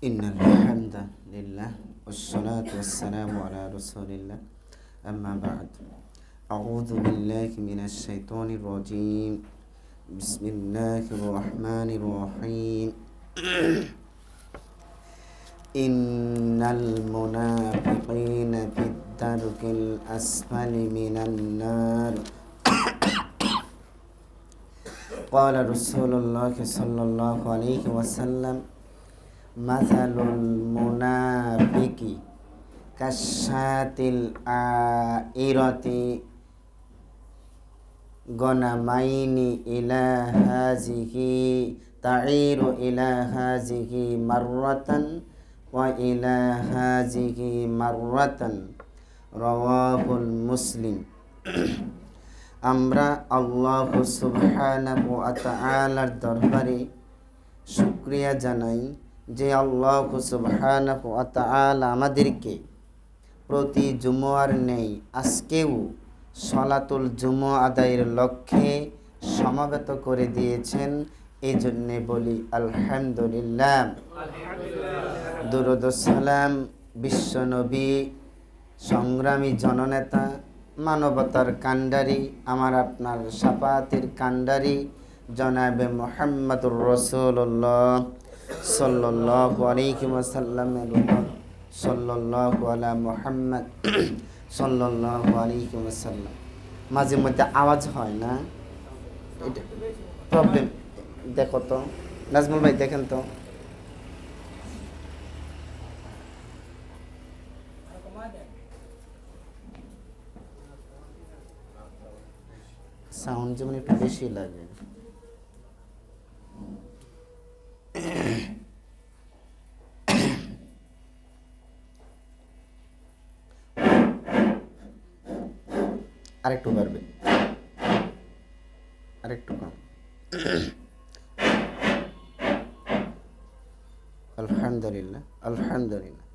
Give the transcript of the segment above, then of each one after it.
إن الحمد لله والصلاة والسلام على رسول الله أما بعد أعوذ بالله من الشيطان الرجيم بسم الله الرحمن الرحيم إن المنافقين في الدرك الأسفل من النار قال رسول الله صلى الله عليه وسلم مثل المنافق كالشاة العائرة غنمين إلى هذه تعير إلى هذه مرة وإلى هذه مرة رواه المسلم আমরা আল্লাহ সুবহানাহু ওয়া তাআলার দরবারে শুকরিয়া জানাই যে আল্লাহ সুবহানাহু ওয়া তাআলা আমাদেরকে প্রতি জুমআর নেই আজকেও সালাতুল জুমআ আদায়ের লক্ষ্যে সমবেত করে দিয়েছেন। এই জন্যে বলি আলহামদুলিল্লাহ। দুরূদ ও সালাম বিশ্বনবী, সংগ্রামী জননেতা, মানবতার কান্ডারি, আমার আপনার শাফাতের কান্ডারি জনাবে মুহাম্মদুর রাসূলুল্লাহ সাল্লাল্লাহু আলাইহি ওয়াসাল্লামের উপর সাল্লাল্লাহু আলা মুহাম্মদ সাল্লাল্লাহু আলাইহি ওয়াসাল্লাম। মাঝে মধ্যে আওয়াজ হয় না, এটা প্রবলেম। দেখো তো নাজমুল ভাই, দেখেন তো সাউন্ড যেমন একটু বেশি লাগে। আরেকটু বাড়বে, আরেকটু কম। আলহামদুলিল্লাহ আলহামদুলিল্লাহ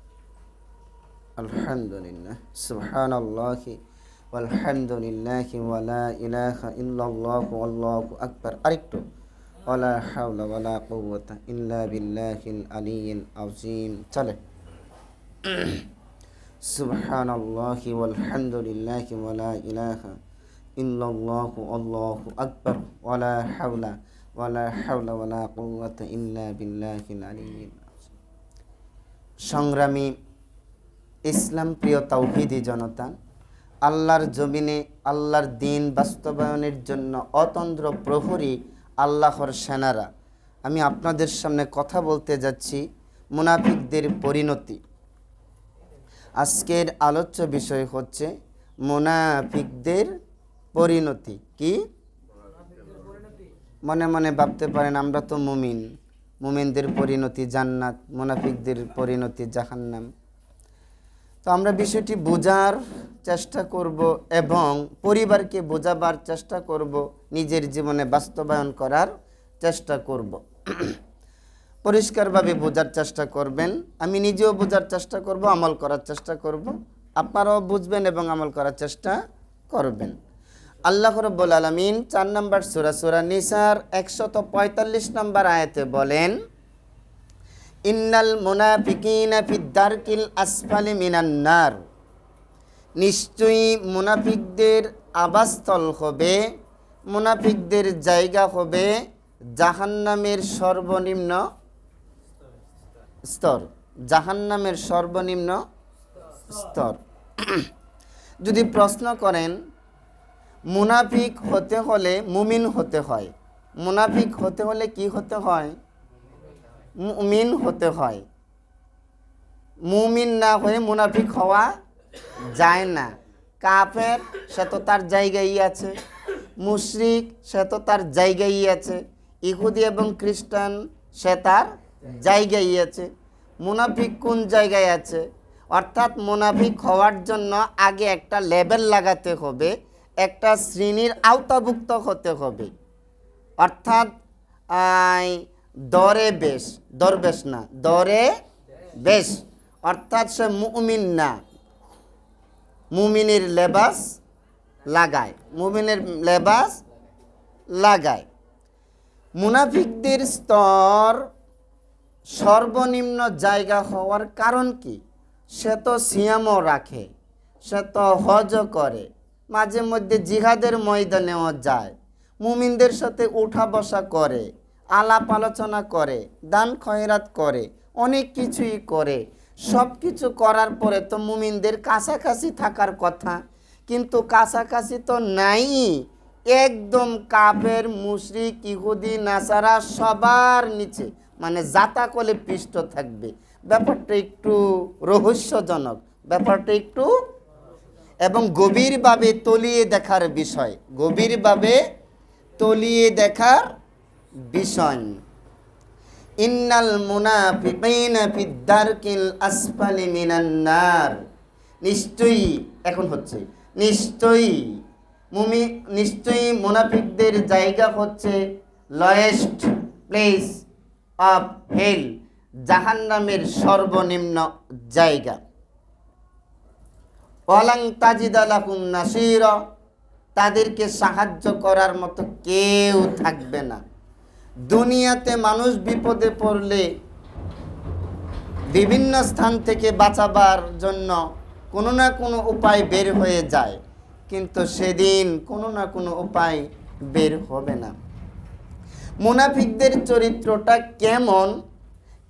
আলহামদুলিল্লাহ সুবহানাল্লাহি আলহামদুলিল্লাহি ওয়া লা ইলাহা ইল্লাল্লাহু আল্লাহু আকবার। আরেকটু ওয়ালা হাওলা ওয়ালা কুওয়াতা ইল্লা বিল্লাহিল আলিয়্যিল আযীম। চলে সুবহানাল্লাহি ওয়ালহামদুলিল্লাহি ওয়া লা ইলাহা ইল্লাল্লাহু আল্লাহু আকবার ওয়ালা হাওলা ওয়ালা কুওয়াতা ইল্লা বিল্লাহিল আলিয়্যিল আযীম। সংগ্রামী ইসলাম প্রিয় তাওহীদি জনতা, আল্লাহর জমিনে আল্লাহর দ্বীন বাস্তবায়নের জন্য অতন্দ্র প্রহরী আল্লাহর সেনারা, আমি আপনাদের সামনে কথা বলতে যাচ্ছি মুনাফিকদের পরিণতি। আজকের আলোচ্য বিষয় হচ্ছে মুনাফিকদের পরিণতি। কি মনে মনে ভাবতে পারেন আমরা তো মুমিন, মুমিনদের পরিণতি জান্নাত, মুনাফিকদের পরিণতি জাহান্নাম। তো আমরা বিষয়টি বোঝার চেষ্টা করব এবং পরিবারকে বোঝাবার চেষ্টা করব, নিজের জীবনে বাস্তবায়ন করার চেষ্টা করব। পরিষ্কারভাবে বোঝার চেষ্টা করবেন, আমি নিজেও বোঝার চেষ্টা করব, আমল করার চেষ্টা করব, আপনারাও বুঝবেন এবং আমল করার চেষ্টা করবেন। আল্লাহ রাব্বুল আলামিন 4 নম্বর সূরা নিসার 145 নম্বর আয়াতে বলেন, ইন্নাল মুনাফিকিনা ফিদ দারকিল আসফালি মিনান নার, নিশ্চয়ই মুনাফিকদের আবাসস্থল হবে, মুনাফিকদের জায়গা হবে জাহান্নামের সর্বনিম্ন স্তর, জাহান্নামের সর্বনিম্ন স্তর। যদি প্রশ্ন করেন মুনাফিক হতে হলে মুমিন হতে হয়, মুনাফিক হতে হলে কি হতে হয়? মুমিন হতে হয়। মুমিন না হয়ে মুনাফিক হওয়া যায় না। কাফের সে তো তার জায়গায় আছে, মুশরিক সে তো তার জায়গায় আছে, ইহুদি এবং খ্রিস্টান সে তার জায়গায় আছে। মুনাফিক কোন জায়গায় আছে? অর্থাৎ মুনাফিক হওয়ার জন্য আগে একটা লেবেল লাগাতে হবে, একটা শ্রেণীর আওতাভুক্ত হতে হবে। অর্থাৎ দরে বেশ, দরবেশ না, দরে বেশ, অর্থাৎ সে মুমিন না, মুমিনের লেবাস লাগায়, মুমিনের লেবাস লাগায়। মুনাফিকদের স্তর সর্বনিম্ন জায়গা হওয়ার কারণ কি? সে তো সিয়ামও রাখে, সে তো হজও করে, মাঝে মধ্যে জিহাদের ময়দানেও যায়, মুমিনদের সাথে উঠা বসা করে, আলাপ আলোচনা করে, দান খয়রাত করে, অনেক কিছুই করে। সব কিছু করার পরে তো মুমিনদের কাছাকাছি থাকার কথা, কিন্তু কাছাকাছি তো নাই। একদম কাফের, মুশরিক, ইহুদি, নাসারা সবার নিচে, মানে জাতাকলে পিষ্ট থাকবে। ব্যাপারটা একটু রহস্যজনক, ব্যাপারটা একটু এবং গভীরভাবে তলিয়ে দেখার বিষয়, গভীরভাবে তলিয়ে দেখার বিষয়। ইন্নাল মুনাফিকিনা ফিদ দারকিল আসফালি মিনান নার। নিশ্চয়ই, এখন হচ্ছে নিশ্চয়ই মুনাফিকদের জায়গা হচ্ছে লয়েস্ট প্লেস অফ হেল, জাহান্নামের সর্বনিম্ন জায়গা। ওয়ালাং তাজিদা লাহুম নাসীরা, তাদেরকে সাহায্য করার মতো কেউ থাকবে না। দুনিয়াতে মানুষ বিপদে পড়লে বিভিন্ন স্থান থেকে বাঁচাবার জন্য কোনো না কোনো উপায় বের হয়ে যায়, কিন্তু সেদিন কোনো না কোনো উপায় বের হবে না। মুনাফিকদের চরিত্রটা কেমন,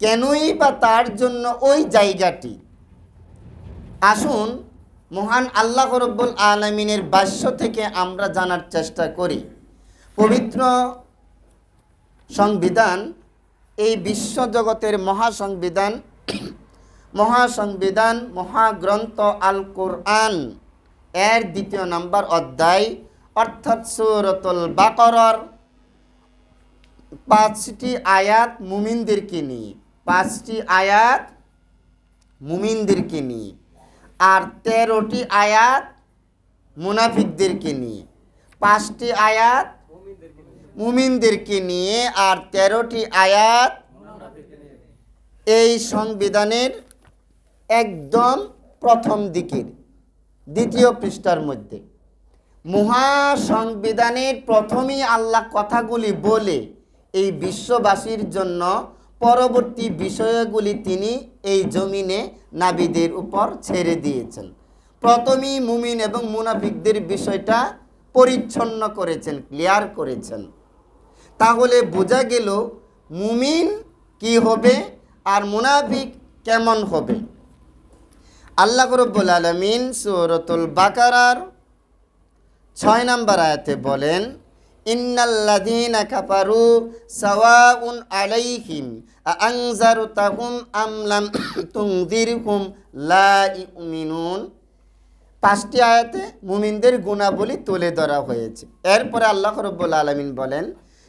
কেনই বা তার জন্য ওই জায়গাটি? আসুন মহান আল্লাহ রব্বুল আলামিনের ভাষ্য থেকে আমরা জানার চেষ্টা করি। পবিত্র সংবিধান, এই বিশ্বজগতের মহাসংবিধান, মহাগ্রন্থ আল কোরআন এর 2 নম্বর অধ্যায়, অর্থাৎ সূরাতুল বাকারার 5টি আয়াত মুমিনদেরকে নিয়ে, 5টি আয়াত মুমিনদেরকে নিয়ে, আর 13টি আয়াত মুনাফিকদেরকে নিয়ে। 5টি আয়াত মুমিনদেরকে নিয়ে আর 13টি আয়াত এই সংবিধানের একদম প্রথম দিকের 2য় পৃষ্ঠার মধ্যে। মহাসংবিধানের প্রথমেই আল্লাহ কথাগুলি বলে এই বিশ্ববাসীর জন্য পরবর্তী বিষয়গুলি তিনি এই জমিনে নাবিদের উপর ছেড়ে দিয়েছেন। প্রথমেই মুমিন এবং মুনাফিকদের বিষয়টা পরিচ্ছন্ন করেছেন, ক্লিয়ার করেছেন। তাহলে বোঝা গেল মুমিন কি হবে আর মুনাফিক কেমন হবে। আল্লাহ রাব্বুল আলামিন সূরাতুল বাকারার 6 নম্বর আয়াতে বলেন, ইন্নাল্লাযীনা কাফারু সাওয়াউন আলাইহিম আনজারতাহুম আম লাম তুনযিরহুম লা ইউমিনুন। 5টি আয়াতে মুমিনদের গুণাবলী তুলে ধরা হয়েছে। এরপরে আল্লাহ রাব্বুল আলামিন বলেন,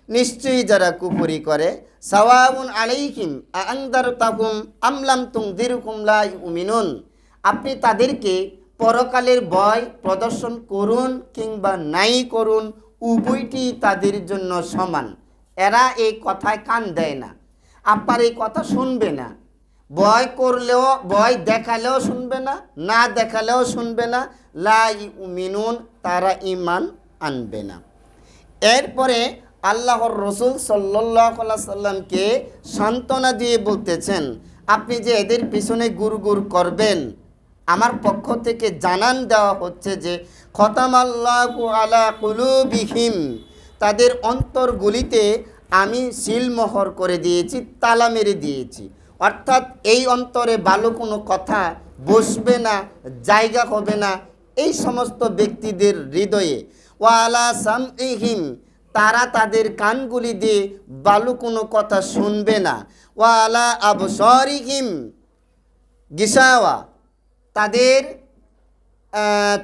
নিশ্চয়ই যারা কুফরি করে, সাওয়াউন আলাইহিম আনজারতাহুম আম লাম তুনযিরহুম লা ইউমিনুন, আপনি তাদেরকে পরকালের ভয় প্রদর্শন করুন কিংবা নাই করুন, উভয়টি তাদের জন্য সমান। এরা এই কথায় কান দেয় না, আপনার এই কথা শুনবে না। ভয় করলেও, ভয় দেখালেও শুনবে না, না দেখালেও শুনবে না। লা ইউমিনুন, তারা ঈমান আনবে না। এরপরে আল্লাহর রসুল সাল্লাল্লাহু আলাইহি সাল্লামকে সান্ত্বনা দিয়ে বলতেছেন, আপনি যে এদের পিছনে গুড়গুড় করবেন, আমার পক্ষ থেকে জানান দেওয়া হচ্ছে যে খতামাল্লাহু আলা কুলুবিহিম, তাদের অন্তরগুলিতে আমি সিলমোহর করে দিয়েছি, তালা মেরে দিয়েছি। অর্থাৎ এই অন্তরে ভালো কোনো কথা বসবে না, জায়গা হবে না এই সমস্ত ব্যক্তিদের হৃদয়ে। ওয়া আলা সামইহিম, তারা তাদের কানগুলি দিয়ে ভালো কোনো কথা শুনবে না। ওয়া আলা আবসারিহিম গিশাওয়া, তাদের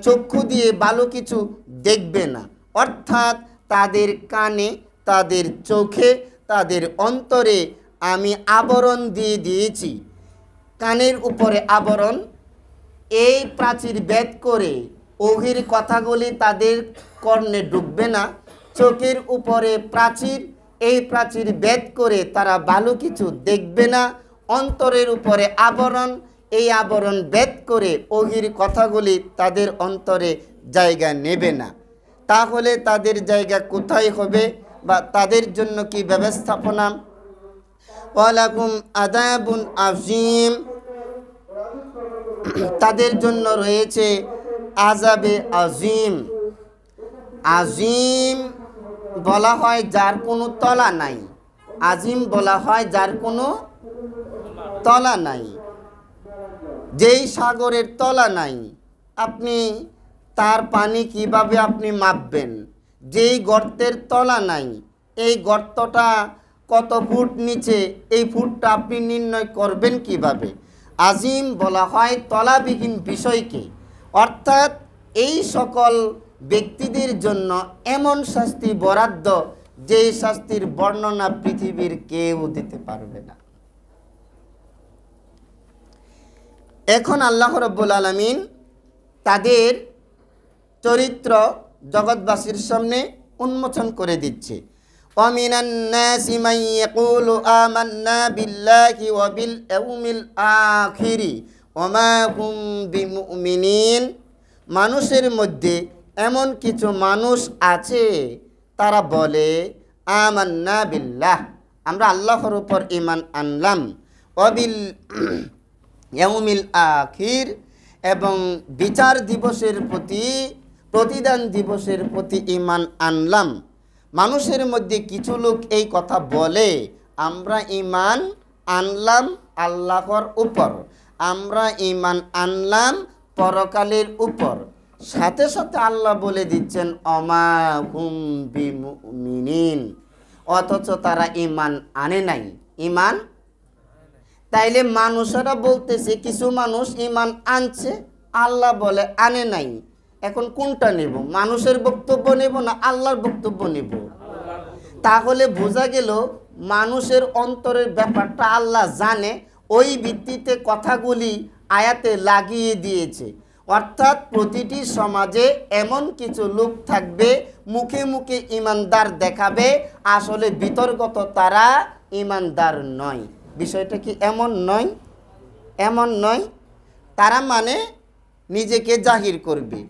চক্ষু দিয়ে ভালো কিছু দেখবে না। অর্থাৎ তাদের কানে, তাদের চোখে, তাদের অন্তরে আমি আবরণ দিয়ে দিয়েছি। কানের উপরে আবরণ, এই প্রাচীর ভেদ করে ওহির কথাগুলি তাদের কর্ণে ঢুকবে না। চোখের উপরে প্রাচীর, এই প্রাচীর ভেদ করে তারা ভালো কিছু দেখবে না। অন্তরের উপরে আবরণ, এই আবরণ ভেদ করে ওহির কথাগুলি তাদের অন্তরে জায়গা নেবে না। তাহলে তাদের জায়গা কোথায় হবে বা তাদের জন্য কি ব্যবস্থাপনা? ওয়ালাকুম আযাবুন আযীম, তাদের জন্য রয়েছে আযাবে আযীম। আজিম বলা হয় যার কোনো তলা নাই, আজিম বলা হয় যার কোনো তলা নাই। যেই সাগরের তলা নাই, আপনি তার পানি কিভাবে আপনি মাপবেন? যেই গর্তের তলা নাই, এই গর্তটা কত ফুট নিচে, এই ফুটটা আপনি নির্ণয় করবেন কিভাবে? আজিম বলা হয় তলাবিহীন বিষয়কে। অর্থাৎ এই সকল ব্যক্তিদের জন্য এমন শাস্তি বরাদ্দ, যেই শাস্তির বর্ণনা পৃথিবীর কেউ দিতে পারবে না। এখন আল্লাহ রাব্বুল আলামিন তাদের চরিত্র জগৎবাসীর সামনে উন্মোচন করে দিচ্ছে। ওয়ামিনান নাসি মান ইয়াকুলু আমান্না বিল্লাহি ওয়া বিল ইয়াউমিল আখিরি ওয়া মা হুম বিমুমিনিন। মানুষের মধ্যে এমন কিছু মানুষ আছে, তারা বলে আমান্না বিল্লাহ, আমরা আল্লাহর উপর ঈমান আনলাম, ওয়া বিল ইয়াউমিল আখির, এবং বিচার দিবসের প্রতি, প্রতিদান দিবসের প্রতি ঈমান আনলাম। মানুষের মধ্যে কিছু লোক এই কথা বলে, আমরা ঈমান আনলাম আল্লাহর উপর, আমরা ঈমান আনলাম পরকালের উপর। সাথে সাথে আল্লাহ বলে দিচ্ছেন অমা হুম বিমুমিনিন, অথচ তারা ঈমান আনে নাই। ঈমান, তাইলে মানুষেরা বলতেছে কিছু মানুষ ঈমান আনছে, আল্লাহ বলে আনে নাই। এখন কোনটা নেব? মানুষের বক্তব্য নেব না আল্লাহর বক্তব্য নেব? তাহলে বোঝা গেল মানুষের অন্তরের ব্যাপারটা আল্লাহ জানে, ওই ভিত্তিতে কথাগুলি আয়াতে লাগিয়ে দিয়েছে। অর্থাৎ প্রতিটি সমাজে এমন কিছু লোক থাকবে, মুখে মুখে ঈমানদার দেখাবে, আসলে বিতর্কত তারা ঈমানদার নয়। বিষয়টা কি এমন নয়? এমন নয়। তারা মানে নিজেকে জাহির করবে,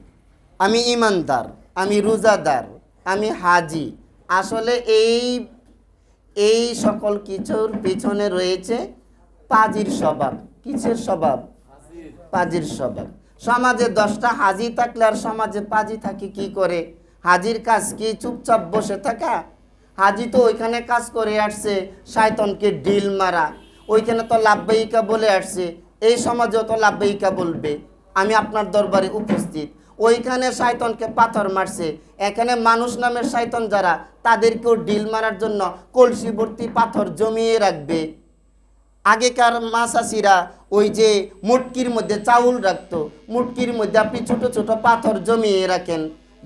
আমি ঈমানদার, আমি রোজাদার, আমি হাজি। আসলে এই সকল কিছুর পিছনে রয়েছে পাজির স্বভাব। কিসের স্বভাব? পাজির স্বভাব। সমাজে 10টা হাজি থাকলে আর সমাজে পাজি থাকে কি করে? হাজির কাজ কি চুপচাপ বসে থাকা? হাজি তো ওইখানে কাজ করে আসছে শয়তানকে ডিল মারা, ওইখানে তো লাব্বাইকা বলে আসছে, এই সমাজেও তো লাব্বাইকা বলবে, আমি আপনার দরবারে উপস্থিত। ওইখানে শয়তানকে পাথর মারছে, এখানে মানুষ নামের শয়তান যারা, তাদেরকেও ডিল মারার জন্য কলসি ভর্তি পাথর জমিয়ে রাখবে। আগেকার মাছাসিরা ওই যে মুটকির মধ্যে চাউল রাখতো, মুটকির মধ্যে আপনি ছোট ছোট পাথর জমিয়ে রাখেন,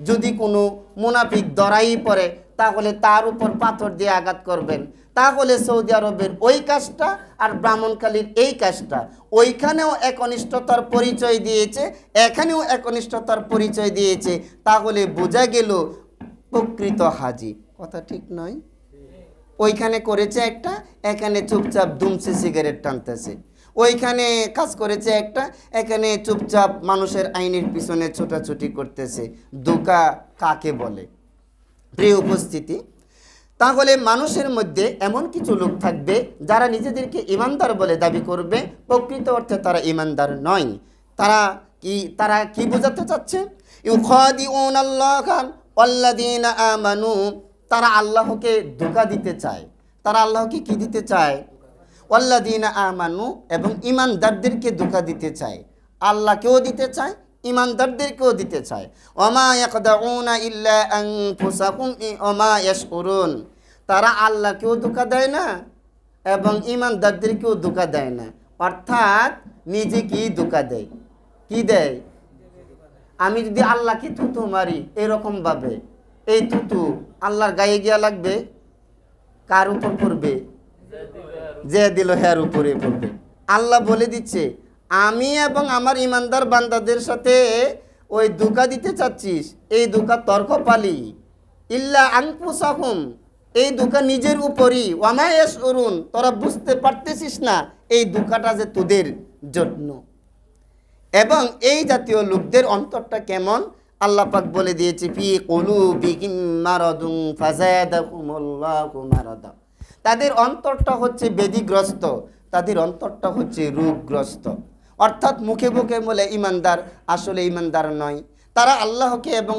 যদি কোনো মুনাফিক ধরাই পড়ে তাহলে তার উপর পাথর দিয়ে আঘাত করবেন। তাহলে সৌদি আরবের ওই কাজটা আর ব্রাহ্মণকালীর এই কাজটা, ওইখানেও একনিষ্ঠতার পরিচয় দিয়েছে, এখানেও একনিষ্ঠতার পরিচয় দিয়েছে। তাহলে বোঝা গেল প্রকৃত হাজি। কথা ঠিক নয়? ওইখানে করেছে একটা, এখানে চুপচাপ দুমছে সিগারেট টানতেছে। ওইখানে কাজ করেছে একটা, এখানে চুপচাপ মানুষের আইনের পিছনে ছোটাছুটি করতেছে। ধোঁকা কাকে বলে? প্রিয় উপস্থিতি, তাহলে মানুষের মধ্যে এমন কিছু লোক থাকবে যারা নিজেদেরকে ঈমানদার বলে দাবি করবে, প্রকৃত অর্থে তারা ঈমানদার নয়। তারা কি বোঝাতে চাচ্ছে? ইউখাদিউনাল্লাহা ওয়াল্লাযীনা আমানু, তারা আল্লাহকে ধোঁকা দিতে চায়। তারা আল্লাহকে কি দিতে চায়? ওয়াল্লাযীনা আমানু, এবং ঈমানদারদেরকে ধোঁকা দিতে চায়। আল্লাহকেও দিতে চায়, ঈমানদারদেরকেও দিতে চায়। ওমা ইয়াকদাউনা ইল্লা আনফুসাহুম ওমা ইয়াশকুরুন, তারা আল্লাহকেও ধোঁকা দেয় না এবং ঈমানদারদেরকেও ধোঁকা দেয় না। অর্থাৎ নিজেকেই ধোঁকা দেয়। কি দেয়? আমি যদি আল্লাহকে থুতু মারি এরকমভাবে, এই থুতু আল্লাহর গায়ে গিয়া লাগবে, কার উপর পড়বে? যে দিল হের উপরে পড়বে। আল্লাহ বলে দিচ্ছে, আমি এবং আমার ঈমানদার বান্দাদের সাথে ওই ধোঁকা দিতে চাচ্ছিস, এই ধোঁকা তর্ক পালি। ইল্লা আনফুসাহুম, এই ধোঁকা নিজের উপরই। ওয়ামা ইয়াশউরুন, তোরা বুঝতে পারতেছিস না এই ধোঁকাটা যে তোদের জন্য। এবং এই জাতীয় লোকদের অন্তরটা কেমন? আল্লাহ পাক বলে দিয়েছে ফি কুলুবিহিম মারাদুন ফাযাদাহুমুল্লাহু মারাদা, তাদের অন্তরটা হচ্ছে ব্যাধিগ্রস্ত, তাদের অন্তরটা হচ্ছে রোগগ্রস্ত। অর্থাৎ মুখে মুখে বলে ইমানদার, আসলে ইমানদার নয়। তারা আল্লাহকে এবং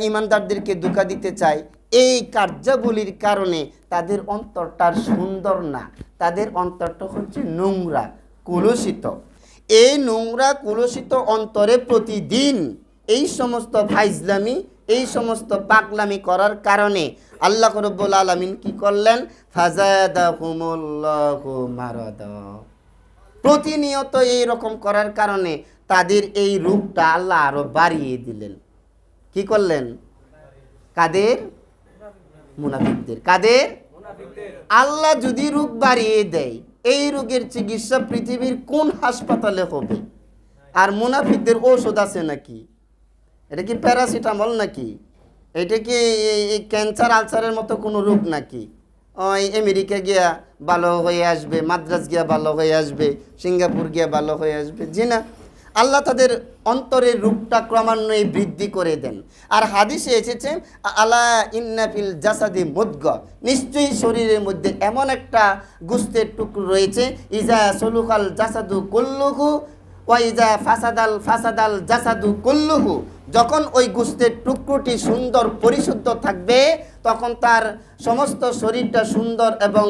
ইমানদারদেরকে ধোঁকা দিতে চায়। এই কার্যাবলীর কারণে তাদের অন্তরটা সুন্দর না, তাদের অন্তরটা হচ্ছে নোংরা, কলুষিত। এই নোংরা কলুষিত অন্তরে প্রতিদিন এই সমস্ত ফাইজলামি, এই সমস্ত পাগলামি করার কারণে আল্লাহ রাব্বুল আলামিন কি করলেন? ফাযাদাহুমুল্লাহু মারাদা। প্রতিনিয়ত এই রকম করার কারণে তাদের এই রূপটা আল্লাহ আরো বাড়িয়ে দিলেন। কি করলেন? কাদের? মুনাফিকদের। কাদের? আল্লাহ যদি রোগ বাড়িয়ে দেয়, এই রোগের চিকিৎসা পৃথিবীর কোন হাসপাতালে হবে? আর মুনাফিকদের ঔষধ আছে নাকি? এটা কি প্যারাসিটামল নাকি? এটা কি ক্যান্সার আলসারের মতো কোনো রোগ নাকি? ওই আমেরিকা গিয়া ভালো হয়ে আসবে, মাদ্রাজ গিয়া ভালো হয়ে আসবে, সিঙ্গাপুর গিয়া ভালো হয়ে আসবে? জি না, আল্লাহ তাদের অন্তরের রূপটা ক্রমান্বয়ে বৃদ্ধি করে দেন। আর হাদিসে এসেছে, আলা ইন্না ফিল জাসাদি মুদগা, নিশ্চয়ই শরীরের মধ্যে এমন একটা গোশতের টুকরো রয়েছে, ইজা সলুকাল জাসাদু কুল্লুহু ওয়া ইজা ফাসাদাল জাসাদু কুল্লুহু। যখন ওই গোশতের টুকরোটি সুন্দর পরিশুদ্ধ থাকবে, তখন তার সমস্ত শরীরটা সুন্দর এবং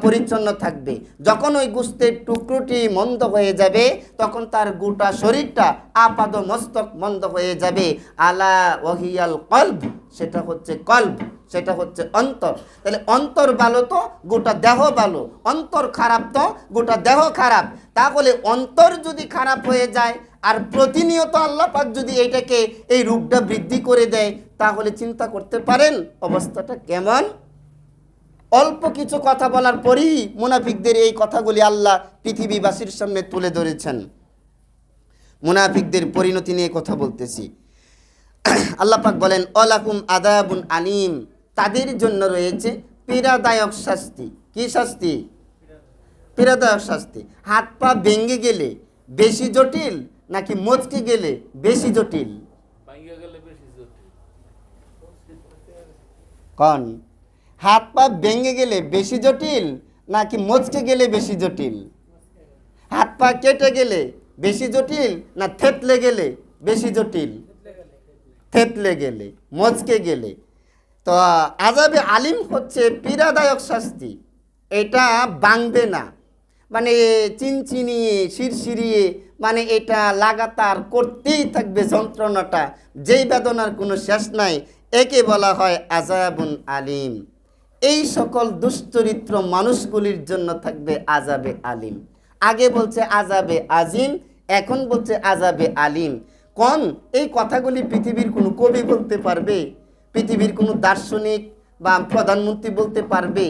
পরিচ্ছন্ন থাকবে। যখন ওই গোশতের টুকরোটি মন্দ হয়ে যাবে, তখন তার গোটা শরীরটা আপাদ মস্তক মন্দ হয়ে যাবে। আলা ওয়াহিয়াল কলব, সেটা হচ্ছে কলব, সেটা হচ্ছে অন্তর। তাহলে অন্তর ভালো তো গোটা দেহ ভালো, অন্তর খারাপ তো গোটা দেহ খারাপ। তাহলে অন্তর যদি খারাপ হয়ে যায় আর প্রতিনিয়ত আল্লাহ পাক যদি এটাকে এই রূপটা বৃদ্ধি করে দেয়, তাহলে চিন্তা করতে পারেন অবস্থাটা কেমন। অল্প কিছু কথা বলার পরই মুনাফিকদের এই কথাগুলি আল্লাহ পৃথিবীবাসীর সামনে তুলে ধরেছেন। মুনাফিকদের পরিণতি নিয়ে কথা বলতেছি। আল্লাহ পাক বলেন, অলাকুম আযাবুন আলিম, তাদের জন্য রয়েছে পীড়াদায়ক শাস্তি। কি শাস্তি? পীড়াদায়ক শাস্তি। হাত পা ভেঙে গেলে বেশি জটিল নাকি মচকে গেলে বেশি জটিল? কোন? হাত পা ভেঙে গেলে বেশি জটিল নাকি মচকে গেলে বেশি জটিল? হাত পা কেটে গেলে বেশি জটিল না থেতলে গেলে বেশি জটিল? থেতলে গেলে, মচকে গেলে। তো আযাবে আলিম হচ্ছে পীড়াদায়ক শাস্তি। এটা ভাঙবে না, মানে চিনচিনিয়ে শিরশিরিয়ে, মানে এটা লাগাতার করতেই থাকবে যন্ত্রণাটা, যেই বেদনার কোনো শেষ নাই। একে বলা হয় আযাবুন আলিম। এই সকল দুশ্চরিত্র মানুষগুলির জন্য থাকবে আযাবে আলিম। আগে বলছে আযাবে আজিম, এখন বলছে আযাবে আলিম। কোন এই কথাগুলি পৃথিবীর কোনো কবি বলতে পারবে? পৃথিবীর কোনো দার্শনিক বা প্রধানমন্ত্রী বলতে পারবে?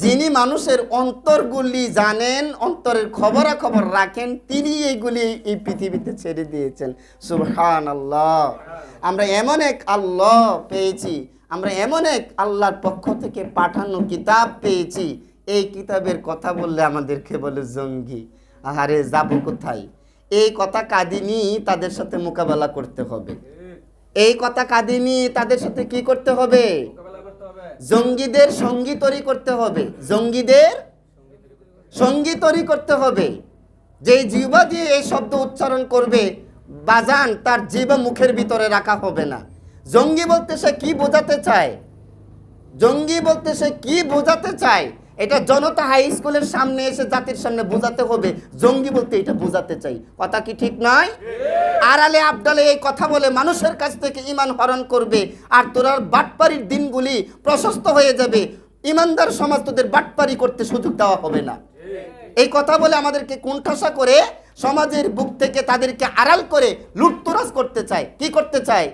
যিনি মানুষের অন্তরগুলি জানেন, অন্তরের খবরাখবর রাখেন, তিনি এইগুলি এই পৃথিবীতে ছেড়ে দিয়েছেন। সুবহানাল্লাহ। আমরা এমন এক আল্লাহ পেয়েছি, আমরা এমন এক আল্লাহর পক্ষ থেকে পাঠানো কিতাব পেয়েছি। এই কিতাবের কথা বললে আমাদেরকে বলে জঙ্গি। আহারে যাব কোথায়? এই কথা কাঁদিনি, তাদের সাথে মোকাবেলা করতে হবে। এই কথা কাঁদিনি, তাদের সাথে কি করতে হবে? জঙ্গিদের সঙ্গী তৈরি করতে হবে, জঙ্গিদের সঙ্গী তৈরি করতে হবে। যেই জিহ্বা দিয়ে এই শব্দ উচ্চারণ করবে, বাজান তার জিহ্বা মুখের ভিতরে রাখা হবে না। জঙ্গি বলতে সে কি বোঝাতে চায়? জঙ্গি বলতে সে কি বোঝাতে চায়? এটা জনতা হাই স্কুলের সামনে এসে জাতির সামনে বোঝাতে হবে, জঙ্গি বলতে এটা বোঝাতে চাই। কথা কি ঠিক নয়? আড়ালে আবডালে এই কথা বলে মানুষের কাছ থেকে ঈমান হরণ করবে, আর তোরা বাটপারির দিনগুলি প্রশস্ত হয়ে যাবে। ঈমানদার সমাজ তোদের বাটপারি করতে সুযোগ দেওয়া হবে না। এই কথা বলে আমাদেরকে কুণ্ঠাসা করে সমাজের বুক থেকে তাদেরকে আড়াল করে লুটতরাজ করতে চায়। কি করতে চায়?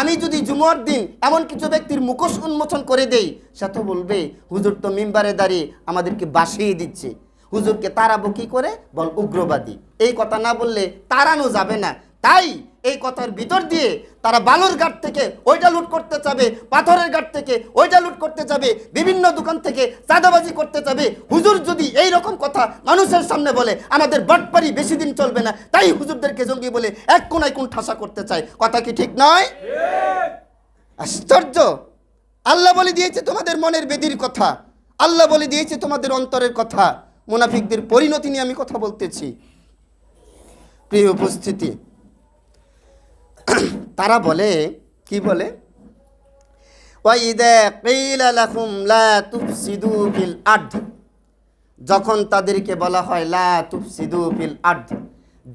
আমি যদি জুমার দিন এমন কিছু ব্যক্তির মুখোশ উন্মোচন করে দেই, সে তো বলবে হুজুর তো মিম্বারে দাঁড়িয়ে আমাদেরকে বাসিয়ে দিচ্ছে, হুজুরকে তাড়াবো কি করে? বল উগ্রবাদী। এই কথা না বললে তাড়ানো যাবে না। তাই এই কথার ভিতর দিয়ে তারা বালুর ঘাট থেকে ওইটা লুট করতে যাবে, পাথরের ঘাট থেকে ওইটা লুট করতে যাবে, বিভিন্ন দোকান থেকে চাঁদাবাজি করতে যাবে। হুজুর যদি এই রকম কথা মানুষের সামনে বলে, আমাদের বাটপারি বেশি দিন চলবে না। তাই হুজুরদেরকে জঙ্গি বলে এক কোনায় কোন ঠাসা করতে চায়। কথা কি ঠিক নয়? আশ্চর্য! আল্লাহ বলে দিয়েছে তোমাদের মনের বেদির কথা। আল্লাহ বলে দিয়েছে তোমাদের অন্তরের কথা। মুনাফিকদের পরিণতি নিয়ে আমি কথা বলতেছি। প্রিয় উপস্থিতি, তারা বলে, কি বলে, ওয়াইদা কিলা লাকুম লা তুফসিদু ফিল আরদ, যখন তাদেরকে বলা হয় লা তুফসিদু ফিল আরদ,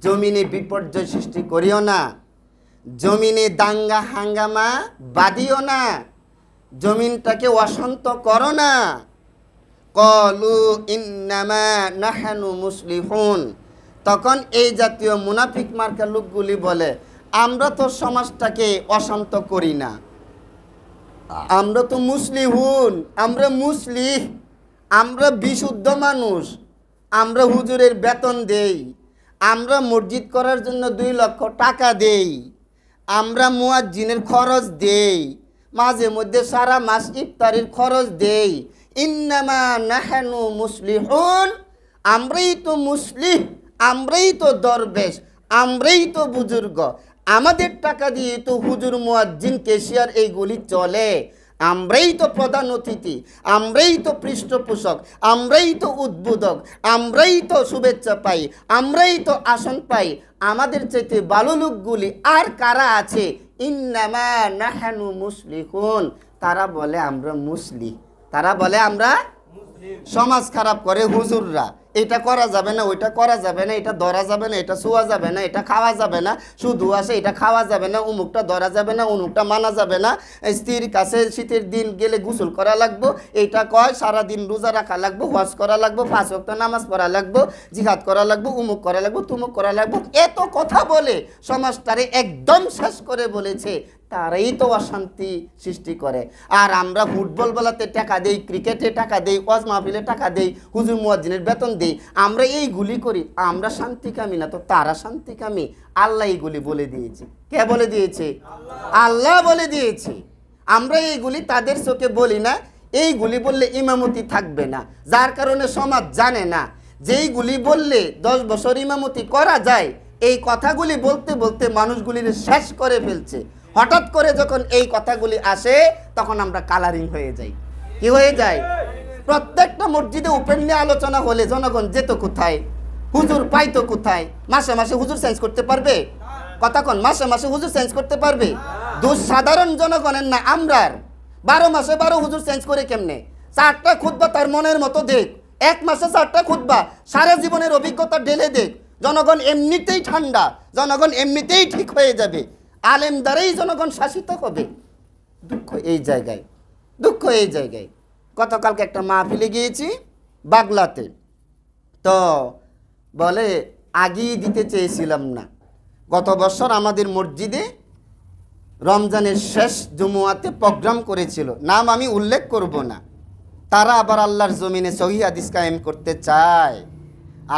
জমিনে বিপর্যয় সৃষ্টি করিও না, জমিনে দাঙ্গা হাঙ্গামা বাঁধিও না, জমিনটাকে অশান্ত করো না। ক্বালু ইন্নামা নাহনু মুসলিহুন, তখন এই জাতীয় মুনাফিক মার্কা লোকগুলি বলে, আমরা তো সমাজটাকে অশান্ত করি না, আমরা তো মুসলিহুন, আমরা মুসলিহ, আমরা বিশুদ্ধ মানুষ, আমরা হুজুরের বেতন দেই, আমরা মসজিদ করার জন্য 2 লক্ষ টাকা দেই, আমরা মুয়াজ্জিনের খরচ দেই, মাঝে মধ্যে সারা মাস ইফতারির খরচ দেই। ইন্নামা নাহনু মুসলিহুন, আমরাই তো মুসলিহ, আমরাই তো দরবেশ, আমরাই তো বুজুর্গ, আমাদের টাকা দিয়ে তো হুজুর মুয়াজ্জিন কেশিয়ার এইগুলি চলে, আমরাই তো প্রধান অতিথি, আমরাই তো পৃষ্ঠপোষক, আমরাই তো উদ্বোধক, আমরাই তো শুভেচ্ছা পাই, আমরাই তো আসন পাই, আমাদের চাইতে ভালো লোকগুলি আর কারা আছে? ইন্নামা নাহনু মুসলিহুন, তারা বলে আমরা মুসলিহ, তারা বলে আমরা সমাজ খারাপ করে হুজুররা, এটা করা যাবে না, ওইটা করা যাবে না, এটা ধরা যাবে না, এটা শোয়া যাবে না, এটা খাওয়া যাবে না, শুধু আসে এটা খাওয়া যাবে না, উমুকটা ধরা যাবে না, উমুকটা মানা যাবে না, স্ত্রীর কাছে শীতের দিন গেলে গোসল করা লাগবো, এইটা কয় সারাদিন রোজা রাখা লাগবো, হজ করা লাগবো, 5 ওয়াক্ত নামাজ পড়া লাগবো, জিহাদ করা লাগবো, উমুক করা লাগবো, তুমুক করা লাগবো, এত কথা বলে সমাজটারে একদম শেষ করে বলেছে। তারাই তো অশান্তি সৃষ্টি করে। আর আমরা ফুটবল বলাতে টাকা দেই, ক্রিকেটে টাকা দেই, ওয়াজ মাহফিলে টাকা দেই, হুজুর মুয়াজ্জিনের বেতন দেই, আমরা এইগুলি করি, আমরা শান্তিকামী না তো তারা শান্তিকামী? আল্লাহ এইগুলি বলে দিয়েছে। কে বলে দিয়েছে? আল্লাহ বলে দিয়েছে। আমরা এইগুলি তাদের চোখে বলি না, এইগুলি বললে ইমামতি থাকবে না, যার কারণে সমাজ জানে না যেইগুলি বললে 10 বছর ইমামতি করা যায়, এই কথাগুলি বলতে বলতে মানুষগুলির শেষ করে ফেলছে। হঠাৎ করে যখন এই কথাগুলি আসে তখন আমরা কালারিং হয়ে যাই। কি হয়ে যায়? প্রত্যেকটা মসজিদে ওপেনলি আলোচনা হলে জনগণ যেত কোথায়? হুজুর পাইতো কোথায়? মাসে মাসে হুজুর চেঞ্জ করতে পারবে? কথা কোন, মাসে মাসে হুজুর চেঞ্জ করতে পারবে? দোষ সাধারণ জনগণের না আমরার। 12 মাসে 12 হুজুর চেঞ্জ করে কেমনে? 4টা খুতবা তার মনের মতো দেখ, 1 মাসে 4টা খুতবা, সারা জীবনের অভিজ্ঞতা ঢেলে দেখ, জনগণ এমনিতেই ঠান্ডা, জনগণ এমনিতেই ঠিক হয়ে যাবে, আলেম দ্বারাই জনগণ শাসিত হবে। দুঃখ এই জায়গায়, দুঃখ এই জায়গায়। গতকালকে একটা মাহফিলে গিয়েছি বাগলাতে, তো বলে আগেই দিতে চেয়েছিলাম না। গত বছর আমাদের মসজিদে রমজানের শেষ জুমুয়াতে প্রোগ্রাম করেছিল, নাম আমি উল্লেখ করব না। তারা আবার আল্লাহর জমিনে সহিহ হাদিস কায়েম করতে চায়।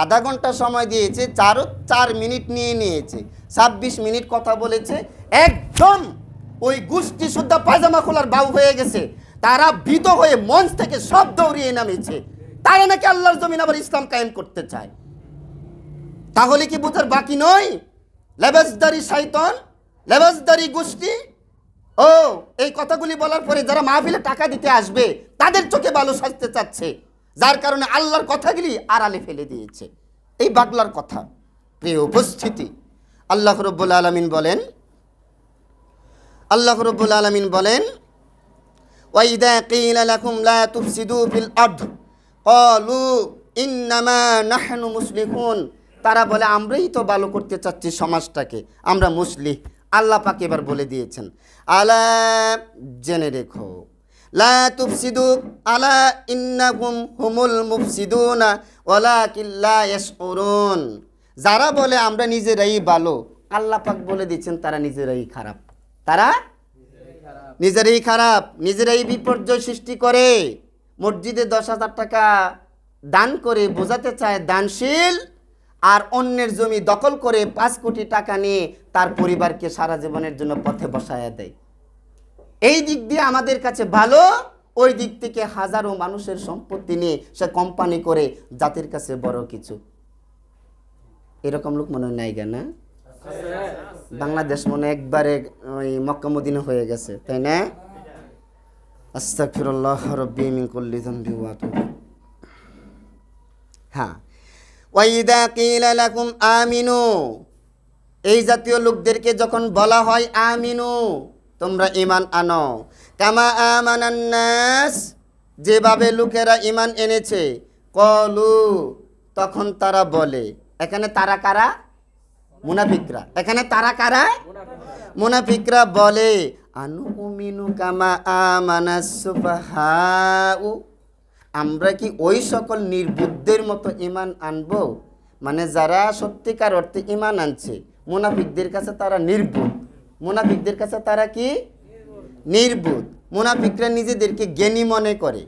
আধা ঘন্টা সময় দিয়েছে, 4 মিনিট নিয়েছে, 26 মিনিট কথা বলেছে। একদম ওই গোষ্ঠী শুদ্ধ পায়জামা খোলার বাউ হয়ে গেছে। তারা ভীত হয়ে মঞ্চ থেকে সব দৌড়িয়ে নামেছে। তারা নাকি আল্লাহর জমিন আবার ইসলাম কায়েম করতে চায়। তাহলে কি বুঝার বাকি নয়? লেবাসদারি শয়তান, লেবাসদারি গোষ্ঠী। ও এই কথাগুলি বলার পরে যারা মাহফিলে টাকা দিতে আসবে তাদের চোখে ভালো সাজতে চাচ্ছে, যার কারণে আল্লাহর কথাগুলি আড়ালে ফেলে দিয়েছে। এই বাগলার কথা। প্রিয় উপস্থিতি, আল্লাহ রাব্বুল আলামিন বলেন, আল্লাহ রাব্বুল আলামিন বলেন, ওয়াইদা কিলা লাকুম লা তুফসিদু ফিল আরদ ক্বালু ইন্নামা নাহনু মুসলিহুন, তারা বলে আমরাই তো ভালো করতে চাচ্ছি সমাজটাকে, আমরা মুসলিহ। আল্লাহ পাক এবার বলে দিয়েছেন, আলা জেনে রেখো, লা তুফসিদু আলা ইন্নাকুম হুমুল মুফসিদুনা ওয়ালাকিন লা ইয়াশউরুন। যারা বলে আমরা নিজেরাই ভালো, আল্লাহ পাক বলে দিচ্ছেন তারা নিজেরাই খারাপ, তারা নিজেরাই খারাপ, নিজেরাই বিপর্যয় সৃষ্টি করে। মসজিদে 10,000 টাকা দান করে বোঝাতে চায় দানশীল, আর অন্যের জমি দখল করে 5 কোটি টাকা নিয়ে তার পরিবারকে সারা জীবনের জন্য পথে বসায়া দেয়। এই দিক দিয়ে আমাদের কাছে ভালো, ওই দিক থেকে হাজারো মানুষের সম্পত্তি নিয়ে সে কোম্পানি করে জাতির কাছে বড় কিছু। এরকম লোক মনে হয় নাই না? বাংলাদেশ মনে একবারে ওই মক্কা মদিনা হয়ে গেছে, তাই না? আস্তাগফিরুল্লাহ রাব্বি মিন কুল্লি যামবি ওয়া আতুবু। হ্যাঁ, ওয়াইদা কিলা লাকুম আমিনু, এই জাতীয় লোকদেরকে যখন বলা হয় আমিনু, তোমরা ঈমান আনো, কামা আমানান নাস, যেভাবে লোকেরা ঈমান এনেছে, কলু, তখন তারা বলে, এখানে তারা কারা? মুনাফিকরা। এখানে তারা কারা? মুনাফিকরা বলে, আনুমিনু কামা আমানাস সুফাহাউ, আমরা কি ওই সকল নির্বুদ্ধের মতো ঈমান আনবো? মানে যারা সত্যিকার অর্থে ঈমান আনছে, মুনাফিকদের কাছে তারা নির্বুদ্ধ। মুনাফিকদের কাছে তারা কি? নির্বুদ্ধ। মুনাফিকরা নিজেদেরকে জ্ঞানী মনে করে।